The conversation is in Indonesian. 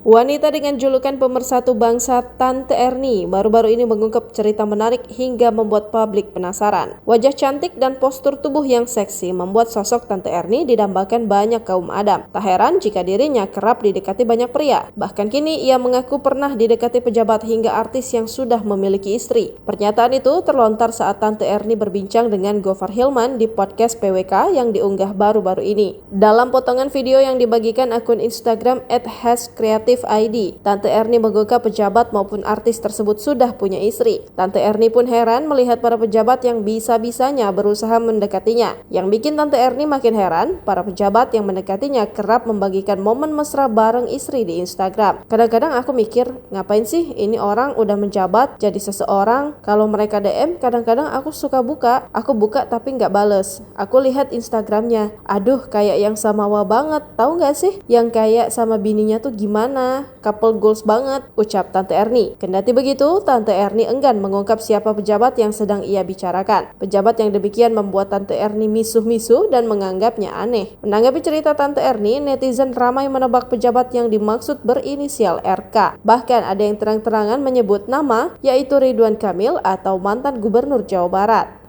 Wanita dengan julukan pemersatu bangsa Tante Erni baru-baru ini mengungkap cerita menarik hingga membuat publik penasaran. Wajah cantik dan postur tubuh yang seksi membuat sosok Tante Erni didambakan banyak kaum adam. Tak heran jika dirinya kerap didekati banyak pria. Bahkan kini ia mengaku pernah didekati pejabat hingga artis yang sudah memiliki istri. Pernyataan itu terlontar saat Tante Erni berbincang dengan Gofar Hilman di podcast PWK yang diunggah baru-baru ini. Dalam potongan video yang dibagikan akun Instagram @hashcreative ID, Tante Erni mengungkap pejabat maupun artis tersebut sudah punya istri. Tante Erni pun heran melihat para pejabat yang bisa-bisanya berusaha mendekatinya. Yang bikin Tante Erni makin heran, para pejabat yang mendekatinya kerap membagikan momen mesra bareng istri di Instagram. Kadang-kadang aku mikir, ngapain sih ini orang udah menjabat jadi seseorang? Kalau mereka DM, kadang-kadang aku suka buka. Aku buka tapi nggak bales. Aku lihat Instagramnya. Aduh, kayak yang samawa banget. Tahu nggak sih? Yang kayak sama bininya tuh gimana? Couple goals banget, ucap Tante Erni. Kendati begitu, Tante Erni enggan mengungkap siapa pejabat yang sedang ia bicarakan. Pejabat yang demikian membuat Tante Erni misuh-misuh dan menganggapnya aneh. Menanggapi cerita Tante Erni, netizen ramai menebak pejabat yang dimaksud berinisial RK. Bahkan ada yang terang-terangan menyebut nama, yaitu Ridwan Kamil atau mantan Gubernur Jawa Barat.